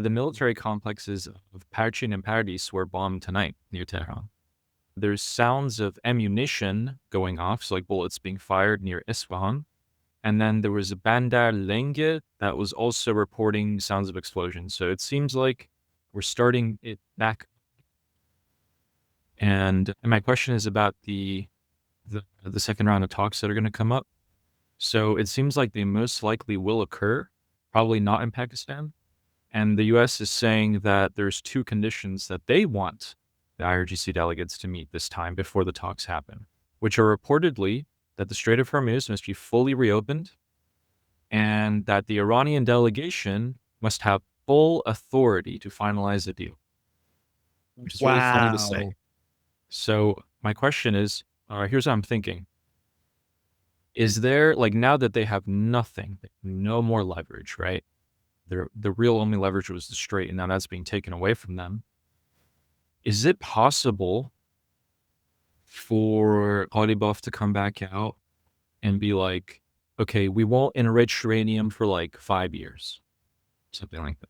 The military complexes of Parchin and Paradis were bombed tonight near Tehran. There's sounds of ammunition going off, so like bullets being fired near Isfahan. And then there was a Bandar Lenge that was also reporting sounds of explosions. So it seems like we're starting it back. And my question is about the second round of talks that are going to come up. So it seems like they most likely will occur, probably not in Pakistan. And the US is saying that there's two conditions that they want the IRGC delegates to meet this time before the talks happen, which are reportedly that the Strait of Hormuz must be fully reopened and that the Iranian delegation must have full authority to finalize the deal, which is really funny to say. Wow. So my question is, here's what I'm thinking. Is there, like, now that they have nothing, no more leverage, right? The real only leverage was the Strait, and now that's being taken away from them. Is it possible for Qalibaf to come back out and be like, okay, we won't enrich uranium for like 5 years, something like that?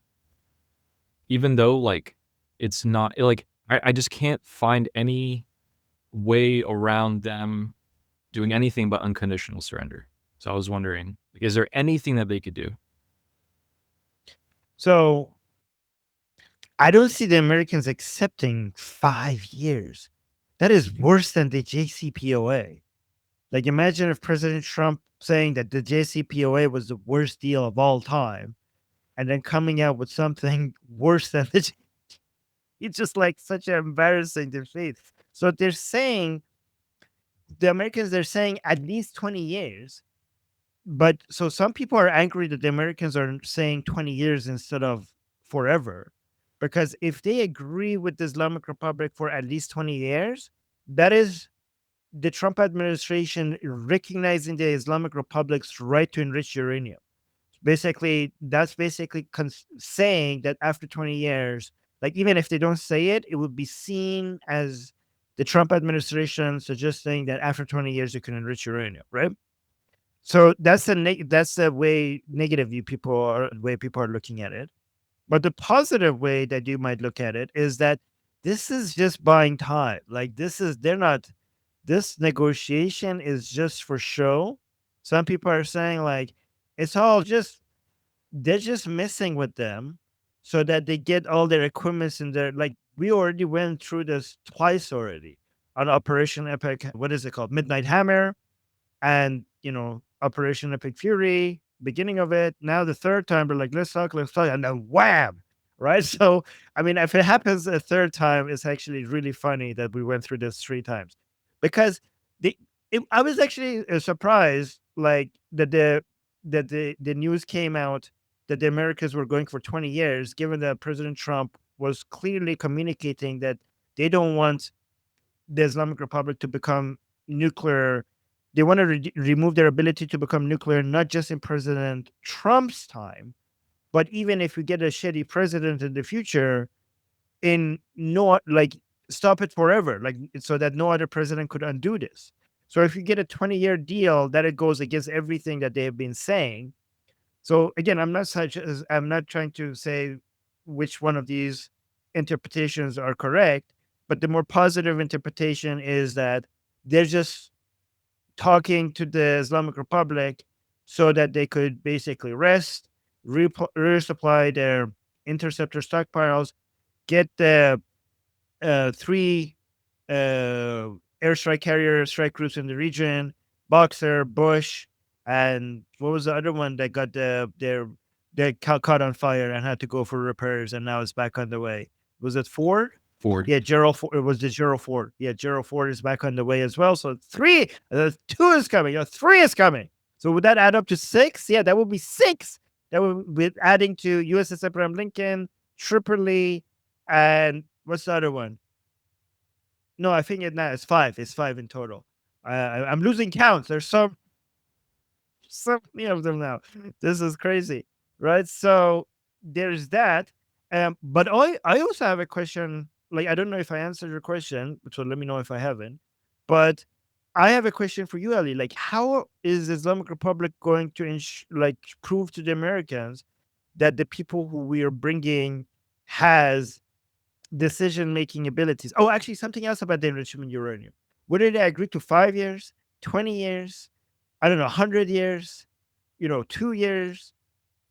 Even though, like, it's not, like, I just can't find any way around them doing anything but unconditional surrender. So I was wondering, like, is there anything that they could do? So I don't see the Americans accepting 5 years. That is worse than the JCPOA. Like, imagine if President Trump saying that the JCPOA was the worst deal of all time, and then coming out with something worse than the. It's just like such an embarrassing defeat. So they're saying the Americans. They're saying at least 20 years. But so some people are angry that the Americans are saying 20 years instead of forever. Because if they agree with the Islamic Republic for at least 20 years, that is the Trump administration recognizing the Islamic Republic's right to enrich uranium. Basically, that's basically saying that after 20 years, like even if they don't say it, it would be seen as the Trump administration suggesting that after 20 years you can enrich uranium, right? So that's the way negative way people are looking at it. But the positive way that you might look at it is that this is just buying time. Like they're not. This negotiation is just for show. Some people are saying like it's all just they're just messing with them so that they get all their equipments in there. Like we already went through this twice already on Operation Epic. What is it called? Midnight Hammer and Operation Epic Fury, beginning of it. Now the third time they're like, let's talk, and then wham, right? So I mean, if it happens a third time, it's actually really funny that we went through this three times, because I was actually surprised, like that the news came out that the Americans were going for 20 years, given that President Trump was clearly communicating that they don't want the Islamic Republic to become nuclear. They want to remove their ability to become nuclear, not just in President Trump's time, but even if we get a shitty president in the future, in no like stop it forever, like so that no other president could undo this. So if you get a 20-year deal, that it goes against everything that they have been saying. So again, I'm not trying to say which one of these interpretations are correct, but the more positive interpretation is that they're just talking to the Islamic Republic so that they could basically rest, resupply their interceptor stockpiles, get the three airstrike carrier strike groups in the region, Boxer, Bush, and what was the other one that got caught on fire and had to go for repairs and now it's back on the way? Was it Ford? Ford. Yeah, Gerald Ford. It was the Gerald Ford. Yeah, Gerald Ford is back on the way as well. So three, two is coming. Three is coming. So would that add up to six? Yeah, that would be six. That would be adding to USS Abraham Lincoln, Tripoli, and what's the other one? No, I think it's five. It's five in total. I'm losing count. There's so many of them now. This is crazy, right? So there's that. But I also have a question. Like, I don't know if I answered your question, so let me know if I haven't. But I have a question for you, Ali. Like, how is the Islamic Republic going to prove to the Americans that the people who we are bringing has decision-making abilities. Oh, actually, something else about the enrichment uranium. Whether they agree to 5 years, 20 years, I don't know, 100 years, 2 years,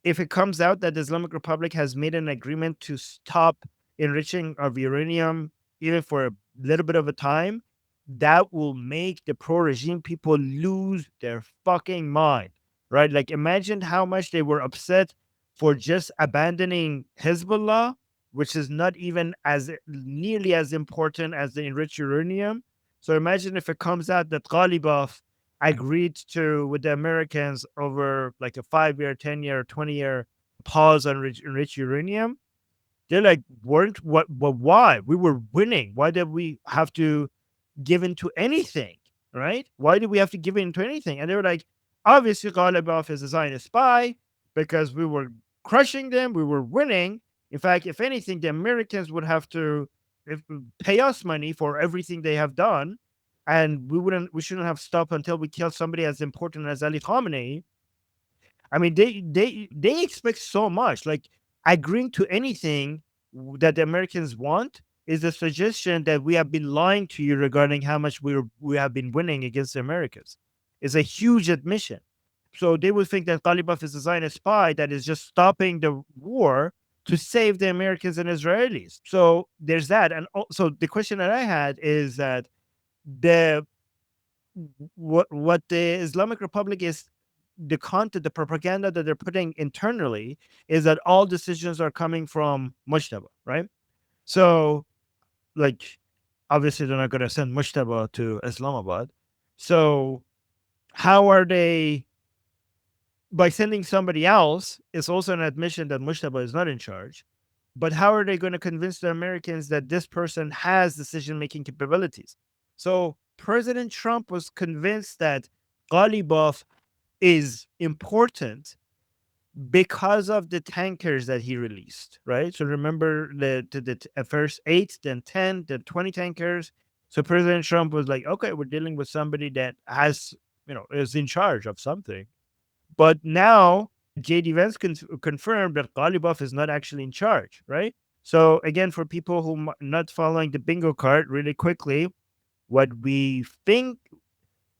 if it comes out that the Islamic Republic has made an agreement to stop enriching of uranium, even for a little bit of a time, that will make the pro-regime people lose their fucking mind, right? Like, imagine how much they were upset for just abandoning Hezbollah, which is not even as nearly as important as the enriched uranium. So imagine if it comes out that Qalibaf agreed to with the Americans over like a 5 year, 10 year, 20 year pause on enriched uranium. They're like, weren't what? But why? We were winning. Why did we have to give in to anything? Right? Why did we have to give in to anything? And they were like, obviously, Qalibaf is a Zionist spy because we were crushing them. We were winning. In fact, if anything, the Americans would have to pay us money for everything they have done, and we shouldn't have stopped until we killed somebody as important as Ali Khamenei. I mean, they expect so much. Like, agreeing to anything that the Americans want is a suggestion that we have been lying to you regarding how much we have been winning against the Americans. It's a huge admission. So they would think that Qalibaf is a Zionist spy that is just stopping the war to save the Americans and Israelis. So there's that. And also the question that I had is that the what the Islamic Republic is, the content, the propaganda that they're putting internally is that all decisions are coming from Mujtaba, right? So, like, obviously they're not going to send Mujtaba to Islamabad. So, how are they, by sending somebody else, it's also an admission that Mujtaba is not in charge. But how are they going to convince the Americans that this person has decision making capabilities? So, President Trump was convinced that Ghalibaf is important because of the tankers that he released, right? So remember the first 8, then 10, then 20 tankers. So President Trump was like, okay, we're dealing with somebody that has, is in charge of something. But now JD Vance confirmed that Ghalibaf is not actually in charge, right? So again, for people who not following the bingo card really quickly, what we think,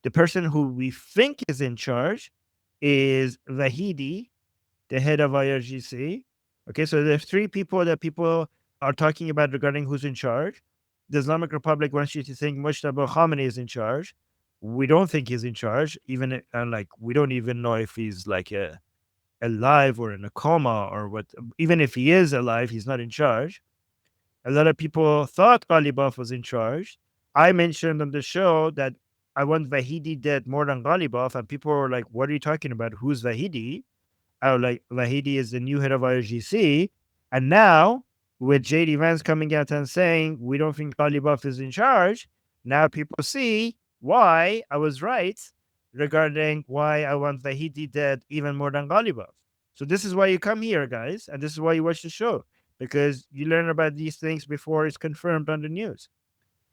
the person who we think is in charge is Vahidi, the head of IRGC. Okay, so there's 3 people that people are talking about regarding who's in charge. The Islamic Republic wants you to think Mujtaba Khamenei is in charge. We don't think he's in charge, even like we don't even know if he's like alive or in a coma or what. Even if he is alive, he's not in charge. A lot of people thought Qalibaf was in charge. I mentioned on the show that I want Vahidi dead more than Qalibaf, and people were like, "What are you talking about? Who's Vahidi?" I was like, Vahidi is the new head of IRGC. And now, with JD Vance coming out and saying, we don't think Qalibaf is in charge, now people see why I was right regarding why I want Vahidi dead even more than Qalibaf. So this is why you come here, guys, and this is why you watch the show, because you learn about these things before it's confirmed on the news.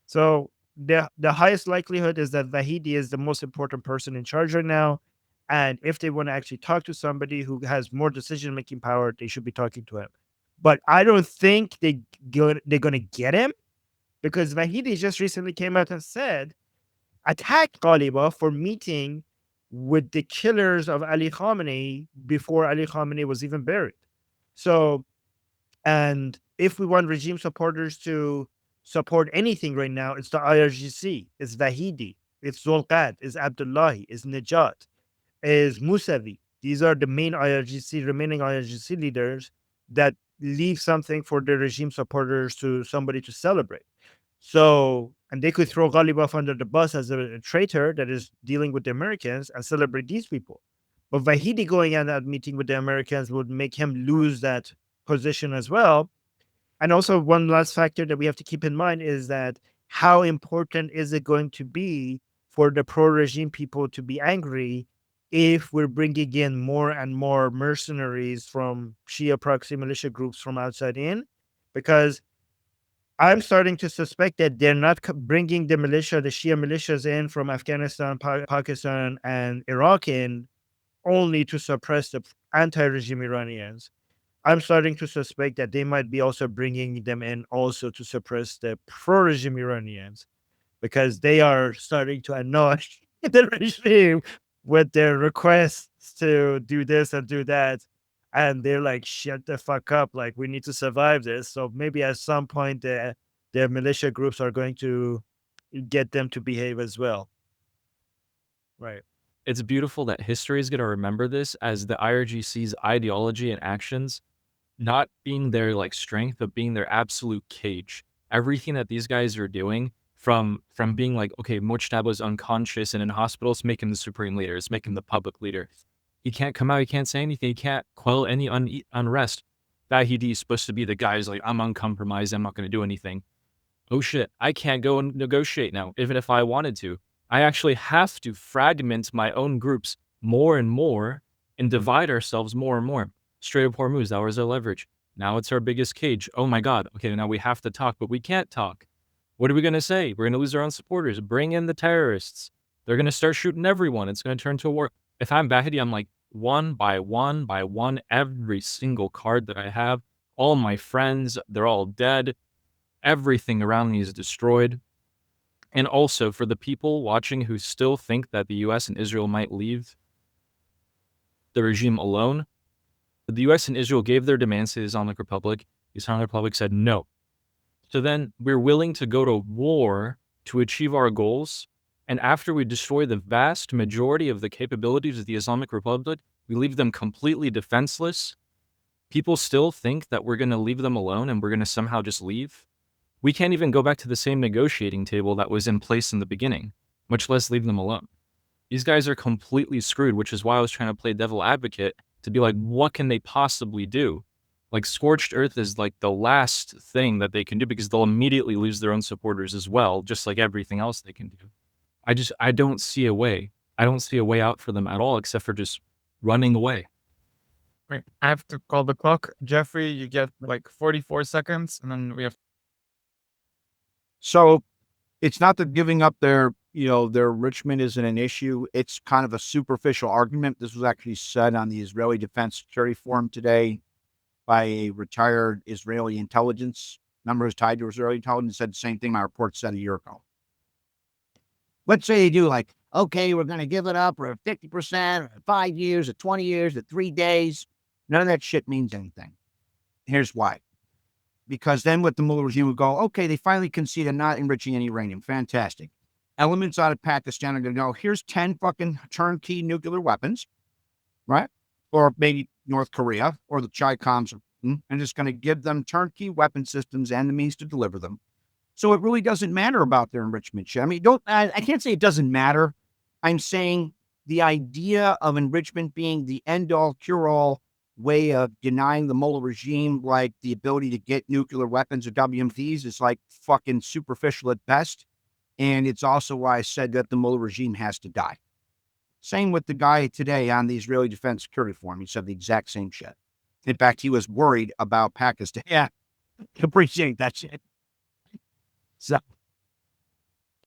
So the highest likelihood is that Vahidi is the most important person in charge right now. And if they want to actually talk to somebody who has more decision making power, they should be talking to him. But I don't think they're going to get him, because Vahidi just recently came out and said, attacked Qalibaf for meeting with the killers of Ali Khamenei before Ali Khamenei was even buried. So, and if we want regime supporters to support anything right now, it's the IRGC, it's Vahidi, it's Zolqat, it's Abdullahi, it's Najat, is Musavi. These are the main remaining IRGC leaders that leave something for the regime supporters to somebody to celebrate. So, and they could throw Ghalibaf under the bus as a traitor that is dealing with the Americans and celebrate these people. But Vahidi going at that meeting with the Americans would make him lose that position as well. And also, one last factor that we have to keep in mind is that how important is it going to be for the pro regime people to be angry if we're bringing in more and more mercenaries from Shia proxy militia groups from outside in? Because I'm starting to suspect that they're not bringing the Shia militias in from Afghanistan, Pakistan, and Iraq in only to suppress the anti regime Iranians. I'm starting to suspect that they might be also bringing them in also to suppress the pro-regime Iranians, because they are starting to annoy the regime with their requests to do this and do that. And they're like, shut the fuck up. Like, we need to survive this. So maybe at some point, the militia groups are going to get them to behave as well. Right. It's beautiful that history is going to remember this as the IRGC's ideology and actions not being their like strength, but being their absolute cage. Everything that these guys are doing, from being like, okay, Mujtaba's unconscious and in hospitals, make him the supreme leader, it's make him the public leader. He can't come out, he can't say anything, he can't quell any unrest. Vahidi is supposed to be the guy who's like, I'm uncompromised, I'm not going to do anything. Oh shit, I can't go and negotiate now, even if I wanted to. I actually have to fragment my own groups more and more and divide ourselves more and more. Strait of Hormuz, that was our leverage. Now it's our biggest cage. Oh my God. Okay, now we have to talk, but we can't talk. What are we going to say? We're going to lose our own supporters. Bring in the terrorists. They're going to start shooting everyone. It's going to turn to a war. If I'm Vahidi, I'm like, one by one, every single card that I have, all my friends, they're all dead. Everything around me is destroyed. And also, for the people watching who still think that the US and Israel might leave the regime alone, the US and Israel gave their demands to the Islamic Republic. The Islamic Republic said no. So then we're willing to go to war to achieve our goals. And after we destroy the vast majority of the capabilities of the Islamic Republic, we leave them completely defenseless. People still think that we're going to leave them alone and we're going to somehow just leave. We can't even go back to the same negotiating table that was in place in the beginning, much less leave them alone. These guys are completely screwed, which is why I was trying to play devil advocate to be like, what can they possibly do? Like, scorched earth is like the last thing that they can do because they'll immediately lose their own supporters as well, just like everything else they can do. I don't see a way. I don't see a way out for them at all except for just running away. Wait, I have to call the clock. Jeffrey, you get like 44 seconds, and then we have. So it's not that giving up their enrichment isn't an issue. It's kind of a superficial argument. This was actually said on the Israeli Defense Security Forum today by a retired Israeli intelligence member who's tied to Israeli intelligence, said the same thing my report said a year ago. Let's say they do like, okay, we're going to give it up for 50%, or 5 years, or 20 years, or 3 days. None of that shit means anything. Here's why. Because then what the Mullah regime would go, okay, they finally conceded not enriching any uranium. Fantastic. Elements out of Pakistan are going to go, here's 10 fucking turnkey nuclear weapons, right? Or maybe North Korea or the Chi-Coms, and just going to give them turnkey weapon systems and the means to deliver them. So it really doesn't matter about their enrichment shit. I mean, I can't say it doesn't matter. I'm saying the idea of enrichment being the end-all, cure-all way of denying the Mullah regime, like the ability to get nuclear weapons or WMDs, is like fucking superficial at best. And it's also why I said that the Mullah regime has to die. Same with the guy today on the Israeli Defense Security Forum. He said the exact same shit. In fact, he was worried about Pakistan. Yeah, appreciate that shit. So